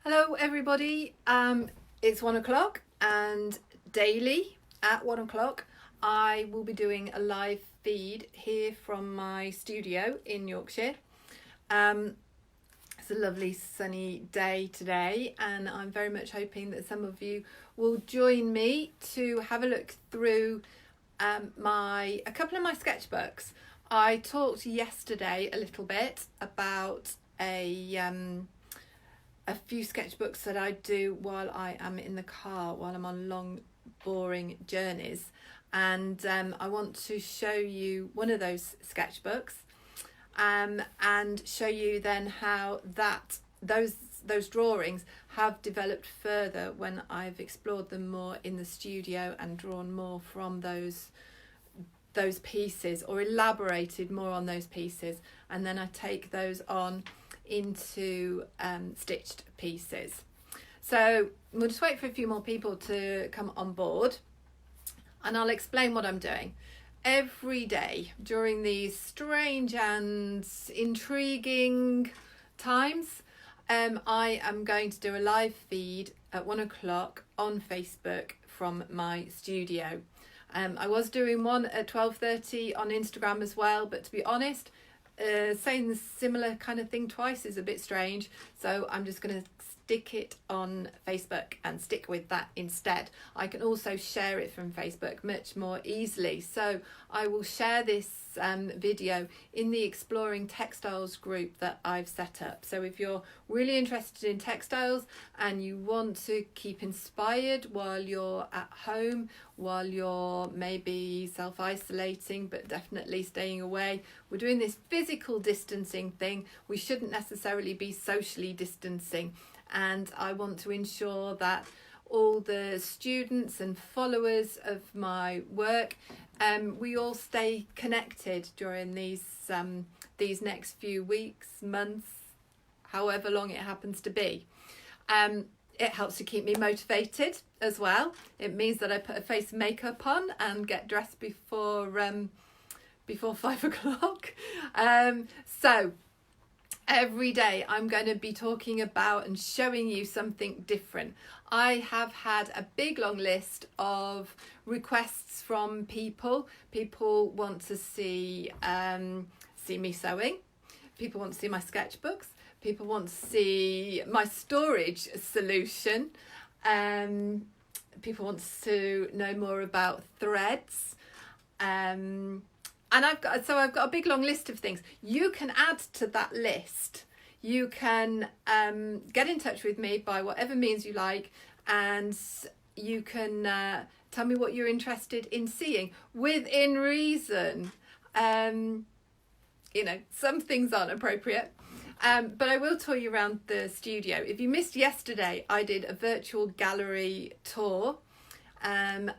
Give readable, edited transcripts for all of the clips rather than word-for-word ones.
Hello everybody, it's 1 o'clock and daily at 1 o'clock I will be doing a live feed here from my studio in Yorkshire. It's a lovely sunny day today and I'm very much hoping that some of you will join me to have a look through a couple of my sketchbooks. I talked yesterday a little bit about a few sketchbooks that I do while I am in the car, while I'm on long, boring journeys. And I want to show you one of those sketchbooks and show you then how those drawings have developed further when I've explored them more in the studio and drawn more from those pieces or elaborated more on those pieces, and then I take those on into stitched pieces. So we'll just wait for a few more people to come on board and I'll explain what I'm doing. Every day during these strange and intriguing times, I am going to do a live feed at 1 o'clock on Facebook from my studio. I was doing one at 12:30 on Instagram as well, but to be honest, saying the similar kind of thing twice is a bit strange, so I'm just going to stick it on Facebook and stick with that instead. I can also share it from Facebook much more easily, so I will share this video in the Exploring Textiles group that I've set up. So if you're really interested in textiles and you want to keep inspired while you're at home, while you're maybe self-isolating but definitely staying away, we're doing this physical distancing thing. We shouldn't necessarily be socially distancing, and I want to ensure that all the students and followers of my work, we all stay connected during these next few weeks, months, however long it happens to be. It helps to keep me motivated as well. It means that I put a face of makeup on and get dressed before 5 o'clock. So every day I'm going to be talking about and showing you something different. I have had a big long list of requests from people. People want to see me sewing. People want to see my sketchbooks. People want to see my storage solution. People want to know more about threads. And I've got a big long list of things. You can add to that list. You can get in touch with me by whatever means you like, and you can tell me what you're interested in seeing within reason. Some things aren't appropriate. But I will tour you around the studio. If you missed yesterday, I did a virtual gallery tour and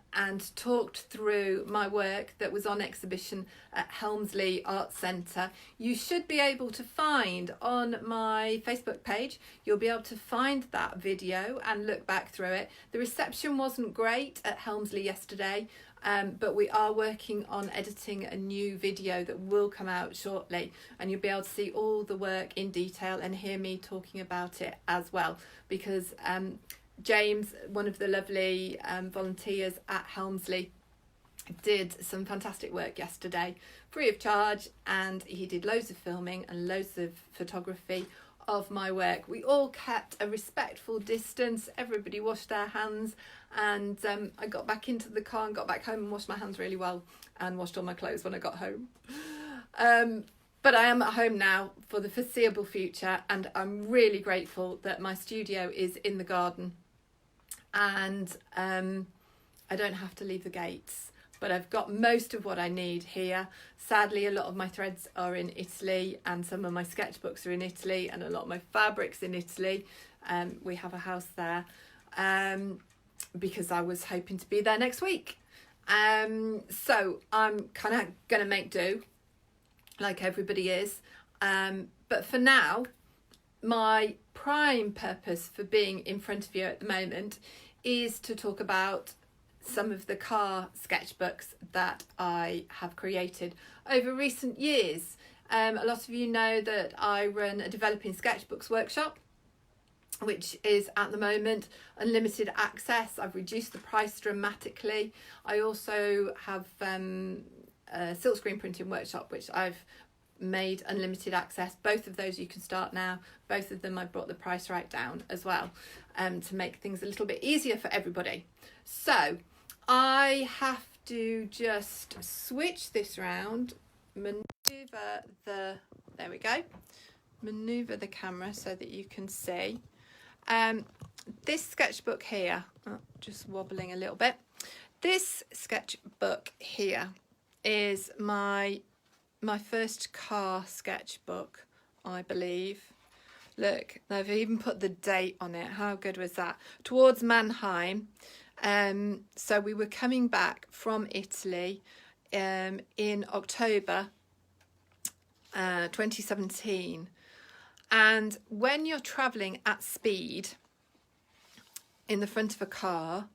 talked through my work that was on exhibition at Helmsley Arts Centre. You should be able to find on my Facebook page, you'll be able to find that video and look back through it. The reception wasn't great at Helmsley yesterday, but we are working on editing a new video that will come out shortly, and you'll be able to see all the work in detail and hear me talking about it as well, because James, one of the lovely volunteers at Helmsley, did some fantastic work yesterday free of charge, and he did loads of filming and loads of photography of my work. We all kept a respectful distance, everybody washed their hands, and I got back into the car and got back home and washed my hands really well and washed all my clothes when I got home. But I am at home now for the foreseeable future, and I'm really grateful that my studio is in the garden and I don't have to leave the gates, but I've got most of what I need here. Sadly, a lot of my threads are in Italy, and some of my sketchbooks are in Italy, and a lot of my fabrics in Italy. We have a house there because I was hoping to be there next week. So I'm kind of going to make do like everybody is. But for now, my prime purpose for being in front of you at the moment is to talk about some of the car sketchbooks that I have created over recent years. A lot of you know that I run a developing sketchbooks workshop, which is at the moment unlimited access. I've reduced the price dramatically. I also have a silkscreen printing workshop, which I've made unlimited access. Both of those you can start now. Both of them I brought the price right down as well, to make things a little bit easier for everybody. So I have to just switch this round, maneuver there we go, maneuver the camera so that you can see. This sketchbook here, just wobbling a little bit. This sketchbook here is my first car sketchbook, I believe. Look, they've even put the date on it. How good was that? Towards Mannheim. So we were coming back from Italy in October 2017. And when you're travelling at speed in the front of a car,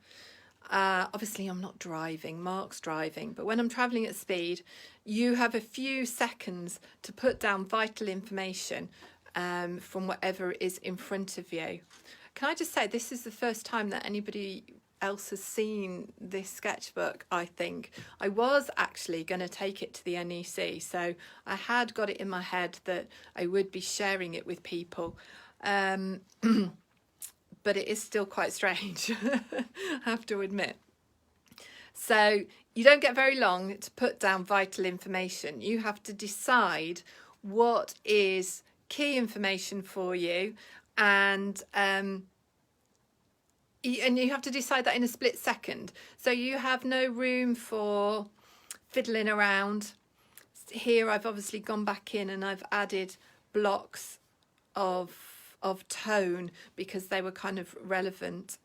obviously I'm not driving, Mark's driving, but when I'm travelling at speed, you have a few seconds to put down vital information from whatever is in front of you. Can I just say, this is the first time that anybody else has seen this sketchbook, I think. I was actually going to take it to the NEC, so I had got it in my head that I would be sharing it with people. But it is still quite strange, I have to admit. So you don't get very long to put down vital information. You have to decide what is key information for you, and you have to decide that in a split second. So you have no room for fiddling around. Here I've obviously gone back in and I've added blocks of tone because they were kind of relevant.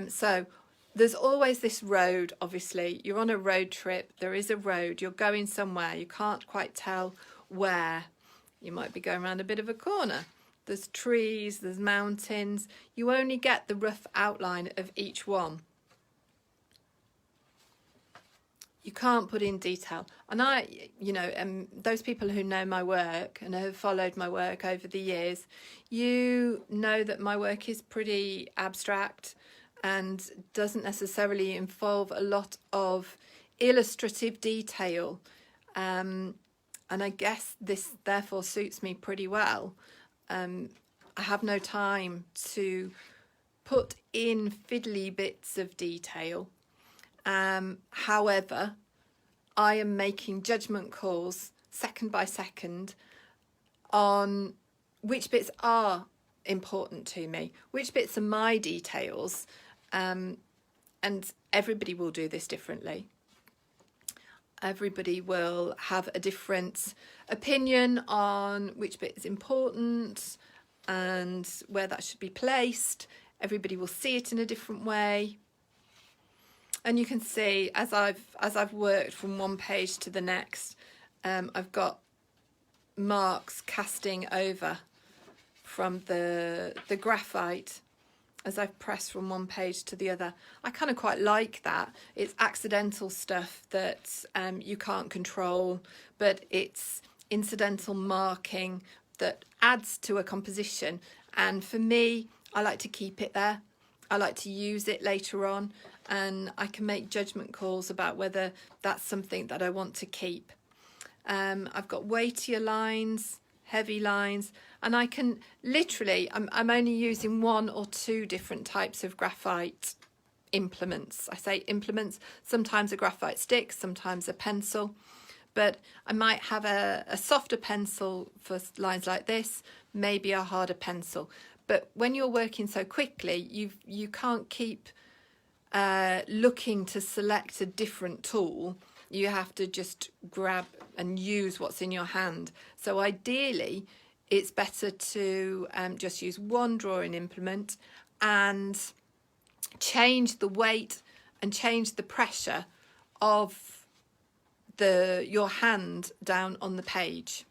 So there's always this road, obviously. You're on a road trip. There is a road. You're going somewhere. You can't quite tell where. You might be going around a bit of a corner. There's trees, there's mountains. You only get the rough outline of each one. You can't put in detail. And those people who know my work and have followed my work over the years, you know that my work is pretty abstract and doesn't necessarily involve a lot of illustrative detail. And I guess this therefore suits me pretty well. I have no time to put in fiddly bits of detail. However, I am making judgment calls second by second on which bits are important to me, which bits are my details, and everybody will do this differently. Everybody will have a different opinion on which bit is important and where that should be placed. Everybody will see it in a different way. And you can see as I've worked from one page to the next, I've got marks casting over from the graphite as I've pressed from one page to the other. I kind of quite like that. It's accidental stuff that you can't control, but it's incidental marking that adds to a composition. And for me, I like to keep it there. I like to use it later on, and I can make judgment calls about whether that's something that I want to keep. I've got weightier lines, heavy lines, and I can literally, I'm only using one or two different types of graphite implements. I say implements, sometimes a graphite stick, sometimes a pencil, but I might have a softer pencil for lines like this, maybe a harder pencil. But when you're working so quickly, you can't keep looking to select a different tool. You have to just grab and use what's in your hand. So ideally, it's better to just use one drawing implement and change the weight and change the pressure of your hand down on the page.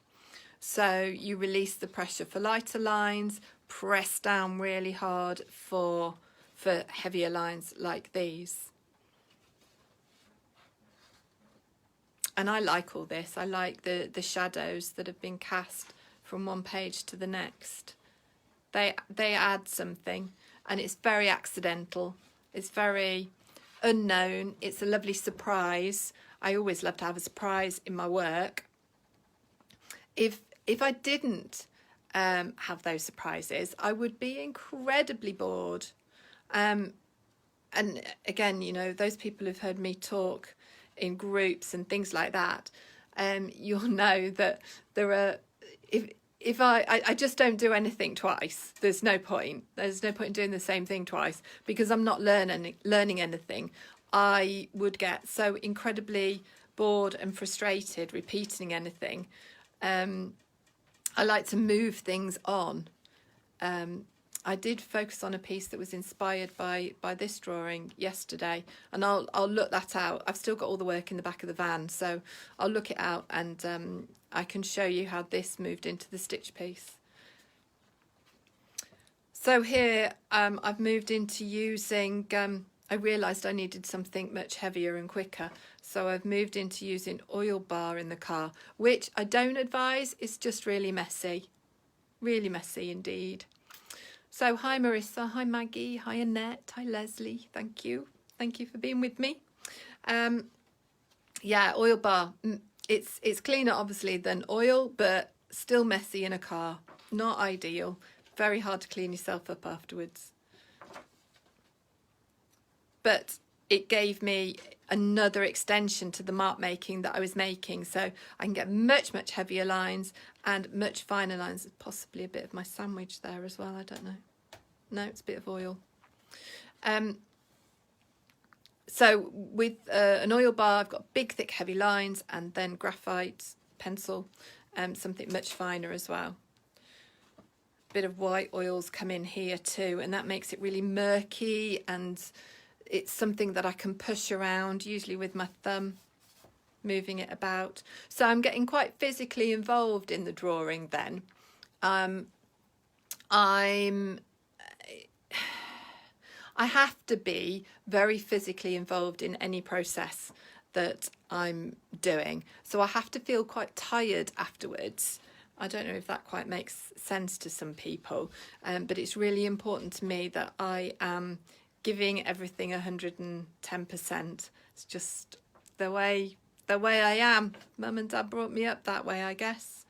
So you release the pressure for lighter lines, press down really hard for heavier lines like these. And I like all this. I like the shadows that have been cast from one page to the next. They add something, and it's very accidental. It's very unknown. It's a lovely surprise. I always love to have a surprise in my work. If I didn't have those surprises, I would be incredibly bored. And again, you know, those people who've heard me talk in groups and things like that, you'll know that there are, if I just don't do anything twice. There's no point. There's no point in doing the same thing twice, because I'm not learning anything. I would get so incredibly bored and frustrated repeating anything. I like to move things on. I did focus on a piece that was inspired by this drawing yesterday, and I'll look that out. I've still got all the work in the back of the van, so I'll look it out, and I can show you how this moved into the stitch piece. So here I've moved into using, I realised I needed something much heavier and quicker, so I've moved into using oil bar in the car, which I don't advise. It's just really messy indeed. So hi Marissa, hi Maggie, hi Annette, hi Leslie, thank you for being with me. Yeah, oil bar, it's cleaner obviously than oil, but still messy in a car, not ideal, very hard to clean yourself up afterwards. But it gave me another extension to the mark making that I was making, so I can get much heavier lines and much finer lines. Possibly a bit of my sandwich there as well, I don't know. No, it's a bit of oil. So with an oil bar, I've got big thick heavy lines, and then graphite pencil, something much finer as well. Bit of white oils come in here too, and that makes it really murky, and it's something that I can push around, usually with my thumb, moving it about. So I'm getting quite physically involved in the drawing then. I have to be very physically involved in any process that I'm doing. So I have to feel quite tired afterwards. I don't know if that quite makes sense to some people, but it's really important to me that I am giving everything 110%. It's just the way I am. Mum and Dad brought me up that way, I guess.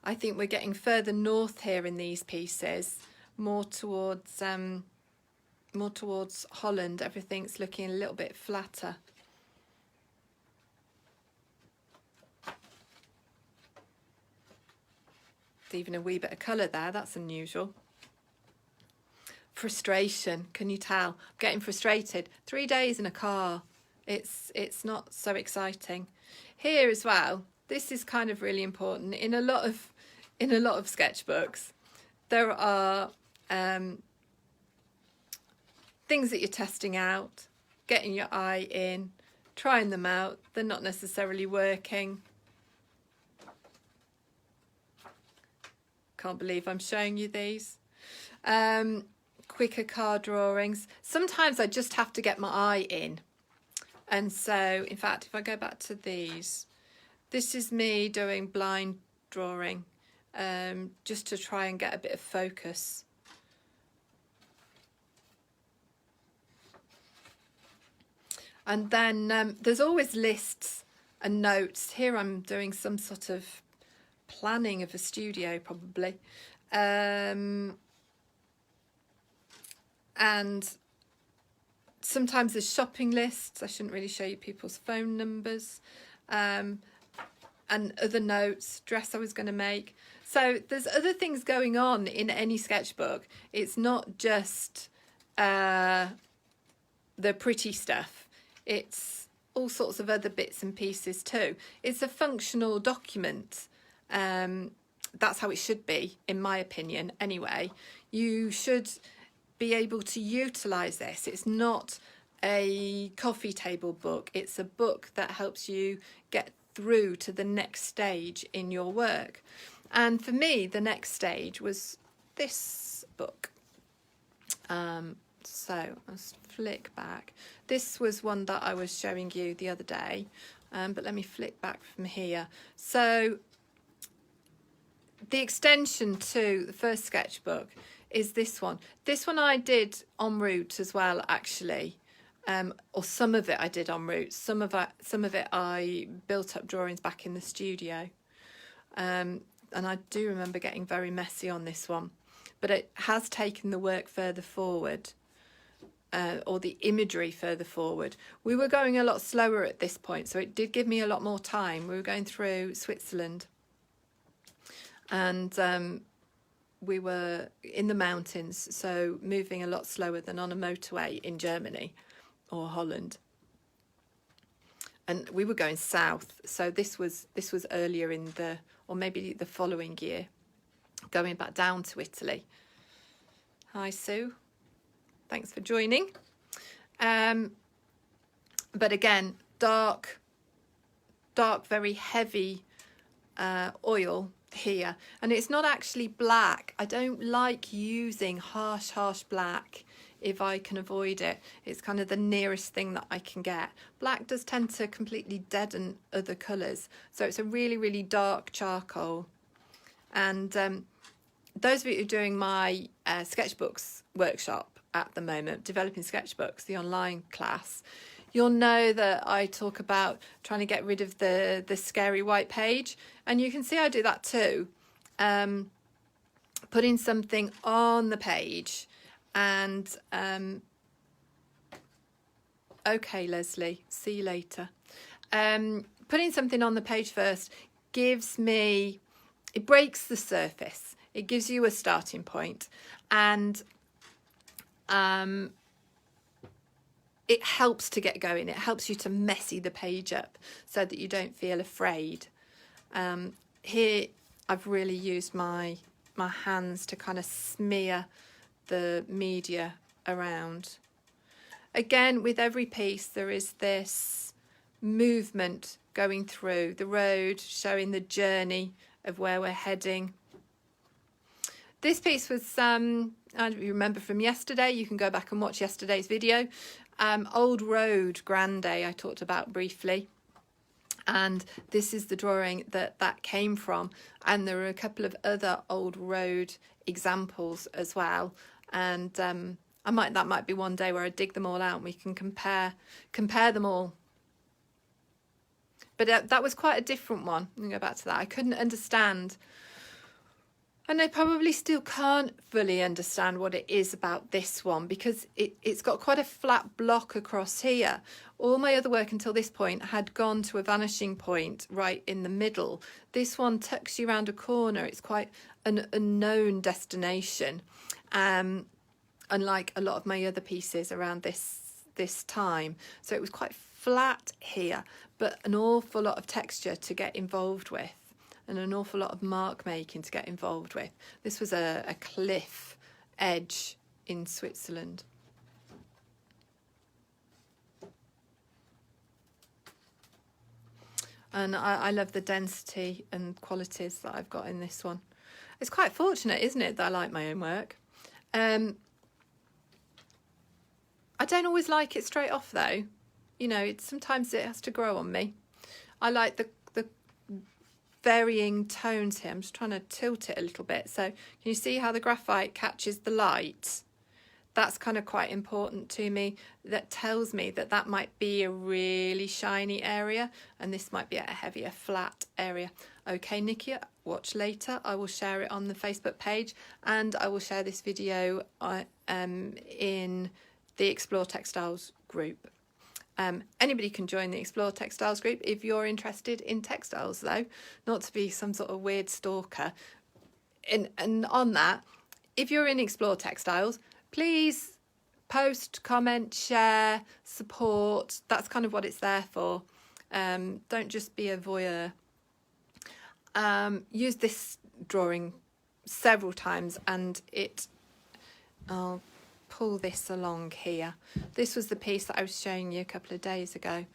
I think we're getting further north here in these pieces, more towards Holland. Everything's looking a little bit flatter. There's even a wee bit of colour there. That's unusual. Frustration, can you tell? I'm getting frustrated. 3 days in a car. It's not so exciting. Here as well, this is kind of really important. In a lot of sketchbooks, there are things that you're testing out, getting your eye in, trying them out. They're not necessarily working. Can't believe I'm showing you these. Quicker car drawings. Sometimes I just have to get my eye in. And so, in fact, if I go back to these, this is me doing blind drawing, just to try and get a bit of focus. And then there's always lists and notes. Here I'm doing some sort of planning of a studio, probably. And sometimes there's shopping lists. I shouldn't really show you people's phone numbers, and other notes, dress I was going to make. So there's other things going on in any sketchbook. It's not just the pretty stuff. It's all sorts of other bits and pieces too. It's a functional document. That's how it should be, in my opinion, anyway. You should be able to utilise this. It's not a coffee table book. It's a book that helps you get through to the next stage in your work. And for me, the next stage was this book. So let's flick back. This was one that I was showing you the other day, but let me flick back from here. So the extension to the first sketchbook is this one. This one I did en route as well, actually. Or some of it I did en route. Some of it I built up drawings back in the studio. And I do remember getting very messy on this one. But it has taken the work further forward. Or the imagery further forward. We were going a lot slower at this point, so it did give me a lot more time. We were going through Switzerland. And we were in the mountains, so moving a lot slower than on a motorway in Germany or Holland. And we were going south, so this was earlier in the, or maybe the following year, going back down to Italy. Hi Sue, thanks for joining. But again, dark, very heavy oil here, and it's not actually black. I don't like using harsh black if I can avoid it. It's kind of the nearest thing that I can get. Black does tend to completely deaden other colours, so it's a really dark charcoal. And those of you who are doing my sketchbooks workshop at the moment, developing sketchbooks, the online class, you'll know that I talk about trying to get rid of the scary white page, and you can see I do that too. Putting something on the page, and okay Leslie, see you later. Putting something on the page first gives me, it breaks the surface, it gives you a starting point, and it helps to get going. It helps you to messy the page up so that you don't feel afraid. Here I've really used my hands to kind of smear the media around. Again, with every piece there is this movement going through the road, showing the journey of where we're heading. This piece was, I don't remember from yesterday, you can go back and watch yesterday's video. Old Road Grande I talked about briefly, and this is the drawing that came from, and there are a couple of other Old Road examples as well, and that might be one day where I dig them all out and we can compare them all. But that was quite a different one. Let me go back to that. I couldn't understand, and I probably still can't fully understand what it is about this one, because it's got quite a flat block across here. All my other work until this point had gone to a vanishing point right in the middle. This one tucks you around a corner. It's quite an unknown destination, unlike a lot of my other pieces around this time. So it was quite flat here, but an awful lot of texture to get involved with, and an awful lot of mark making to get involved with. This was a cliff edge in Switzerland. And I love the density and qualities that I've got in this one. It's quite fortunate, isn't it, that I like my own work. I don't always like it straight off though. You know, sometimes it has to grow on me. I like the varying tones here. I'm just trying to tilt it a little bit. So can you see how the graphite catches the light? That's kind of quite important to me. That tells me that might be a really shiny area, and this might be a heavier flat area. Okay, Nikki, watch later. I will share it on the Facebook page, and I will share this video in the Explore Textiles group. Anybody can join the Explore Textiles group if you're interested in textiles, though, not to be some sort of weird stalker. And on that, if you're in Explore Textiles, please post, comment, share, support. That's kind of what it's there for. Don't just be a voyeur. Use this drawing several times, and I'll pull this along here. This was the piece that I was showing you a couple of days ago,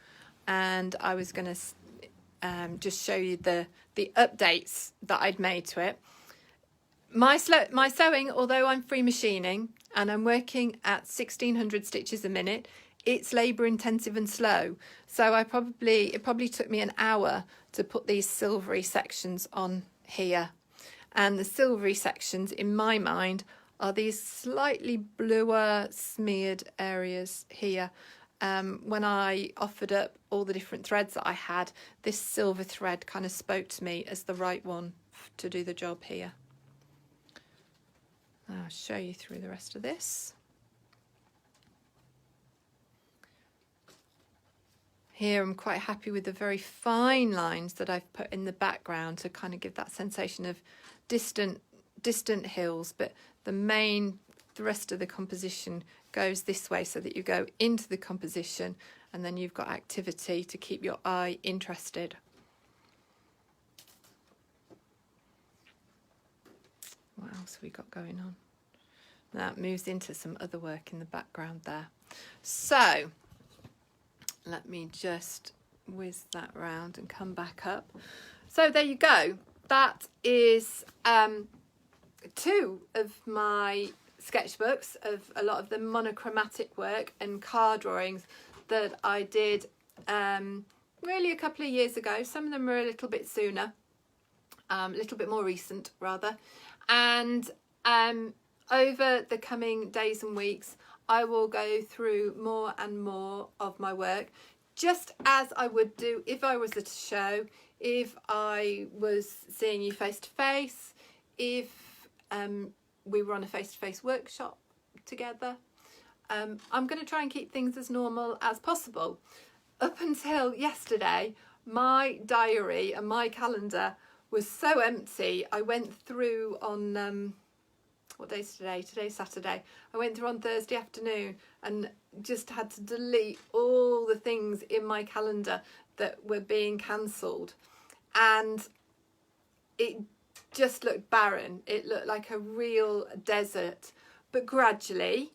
and I was going to just show you the updates that I'd made to it. My sewing, although I'm free machining and I'm working at 1600 stitches a minute, it's labour intensive and slow. So it probably took me an hour to put these silvery sections on here. And the silvery sections, in my mind, are these slightly bluer smeared areas here. When I offered up all the different threads that I had, this silver thread kind of spoke to me as the right one to do the job here. I'll show you through the rest of this. Here I'm quite happy with the very fine lines that I've put in the background to kind of give that sensation of distant hills, but the rest of the composition goes this way so that you go into the composition and then you've got activity to keep your eye interested. What else have we got going on? That moves into some other work in the background there. So let me just whiz that round and come back up. So there you go. That is 2 of my sketchbooks of a lot of the monochromatic work and card drawings that I did really a couple of years ago. Some of them are a little bit sooner, a little bit more recent rather. And over the coming days and weeks, I will go through more and more of my work, just as I would do if I was at a show, if I was seeing you face to face, if we were on a face-to-face workshop together. I'm going to try and keep things as normal as possible. Up until yesterday, my diary and my calendar was so empty. I went through on what day is today? Today's Saturday. I went through on Thursday afternoon and just had to delete all the things in my calendar that were being cancelled, and it just looked barren. It looked like a real desert, but gradually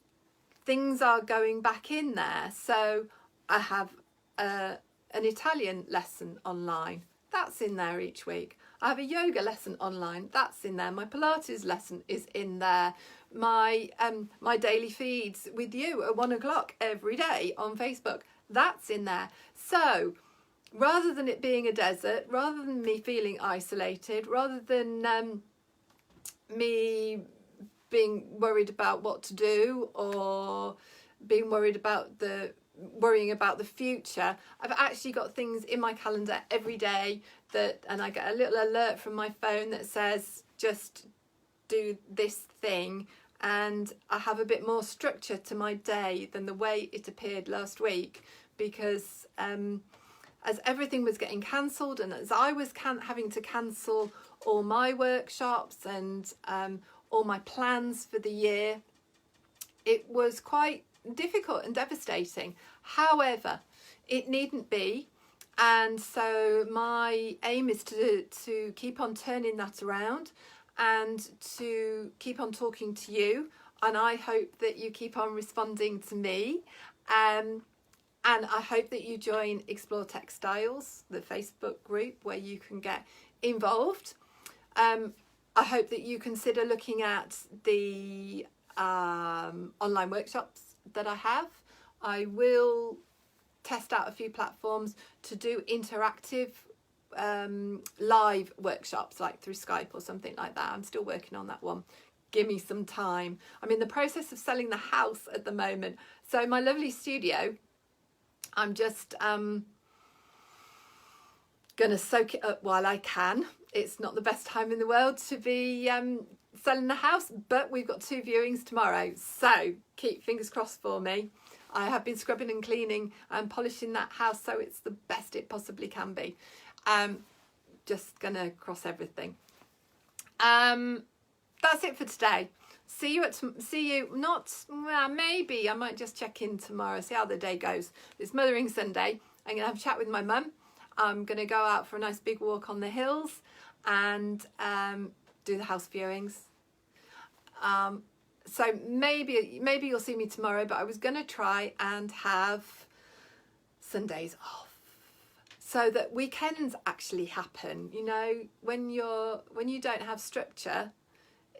things are going back in there. So I have an Italian lesson online, that's in there each week. I have a yoga lesson online, that's in there. My Pilates lesson is in there. My my daily feeds with you at 1 o'clock every day on Facebook, that's in there. So rather than it being a desert, rather than me feeling isolated, rather than me being worried about what to do or being worrying about the future, I've actually got things in my calendar every day and I get a little alert from my phone that says just do this thing, and I have a bit more structure to my day than the way it appeared last week, because as everything was getting cancelled and as I was having to cancel all my workshops and all my plans for the year, it was quite difficult and devastating. However, it needn't be, and so my aim is to keep on turning that around and to keep on talking to you, and I hope that you keep on responding to me, and I hope that you join Explore Textiles, the Facebook group where you can get involved. I hope that you consider looking at the online workshops that I have. I will test out a few platforms to do interactive live workshops, like through Skype or something like that. I'm still working on that one. Give me some time. I'm in the process of selling the house at the moment. So my lovely studio, I'm just going to soak it up while I can. It's not the best time in the world to be selling the house, but we've got 2 viewings tomorrow, so keep fingers crossed for me. I have been scrubbing and cleaning and polishing that house so it's the best it possibly can be. Just gonna cross everything. That's it for today. Maybe I might just check in tomorrow, see how the day goes. It's Mothering Sunday. I'm gonna have a chat with my mum. I'm gonna go out for a nice big walk on the hills and do the house viewings. So maybe you'll see me tomorrow, but I was going to try and have Sundays off so that weekends actually happen. You know, when you don't have structure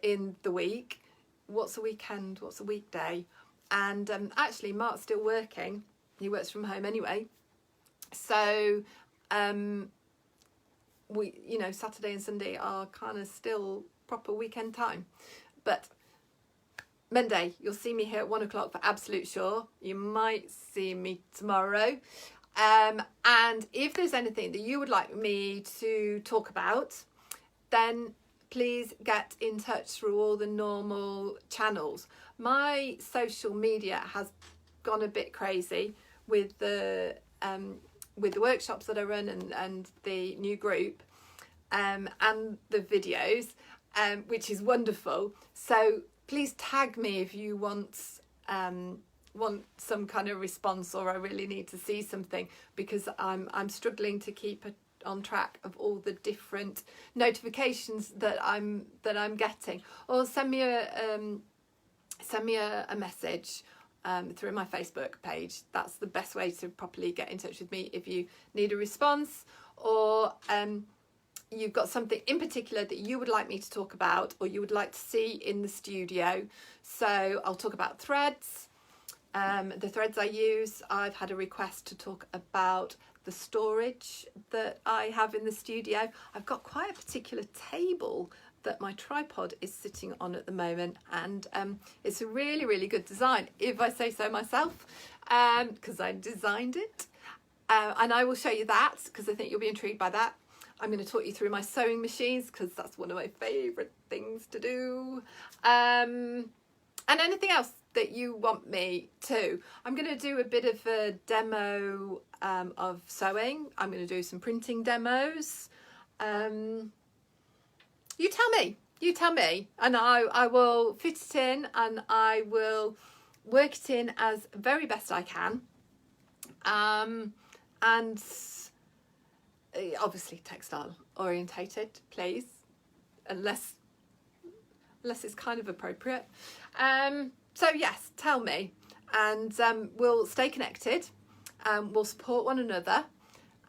in the week, what's a weekend, what's a weekday? And actually Mark's still working. He works from home anyway. So Saturday and Sunday are kind of still proper weekend time. But Monday, you'll see me here at 1 o'clock for absolute sure. You might see me tomorrow. And if there's anything that you would like me to talk about, then please get in touch through all the normal channels. My social media has gone a bit crazy with the workshops that I run and the new group and the videos, which is wonderful. So please tag me if you want some kind of response, or I really need to see something, because I'm struggling to keep on track of all the different notifications that I'm getting. Or send me a message through my Facebook page. That's the best way to properly get in touch with me if you need a response, or you've got something in particular that you would like me to talk about, or you would like to see in the studio. So I'll talk about threads, the threads I use. I've had a request to talk about the storage that I have in the studio. I've got quite a particular table that my tripod is sitting on at the moment, and it's a really, really good design, if I say so myself, because I designed it, and I will show you that because I think you'll be intrigued by that. I'm going to talk you through my sewing machines because that's one of my favourite things to do, and anything else that you want me to. I'm going to do a bit of a demo of sewing. I'm going to do some printing demos. You tell me, and I will fit it in, and I will work it in as very best I can, and obviously textile orientated, please, unless it's kind of appropriate. So yes, tell me, and we'll stay connected, we'll support one another.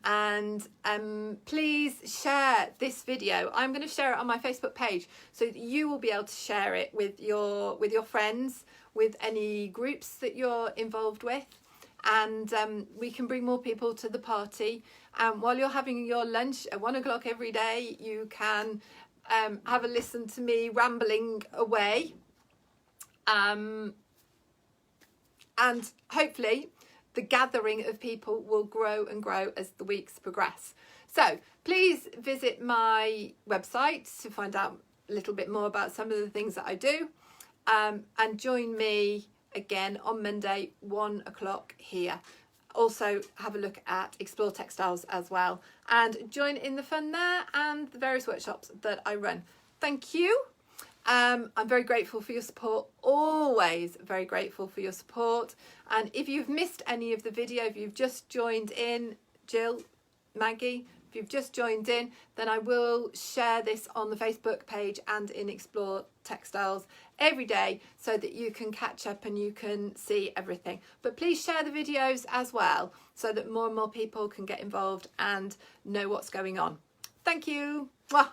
And please share this video. I'm going to share it on my Facebook page so that you will be able to share it with your friends, with any groups that you're involved with, and we can bring more people to the party. While you're having your lunch at 1 o'clock every day, you can have a listen to me rambling away, and hopefully the gathering of people will grow and grow as the weeks progress. So please visit my website to find out a little bit more about some of the things that I do, and join me again on Monday, 1 o'clock here. Also have a look at Explore Textiles as well, and join in the fun there and the various workshops that I run. Thank you. I'm very grateful for your support, always very grateful for your support. And if you've missed any of the video, if you've just joined in, Jill, Maggie, if you've just joined in, then I will share this on the Facebook page and in Explore Textiles every day so that you can catch up and you can see everything. But please share the videos as well so that more and more people can get involved and know what's going on. Thank you. Mwah.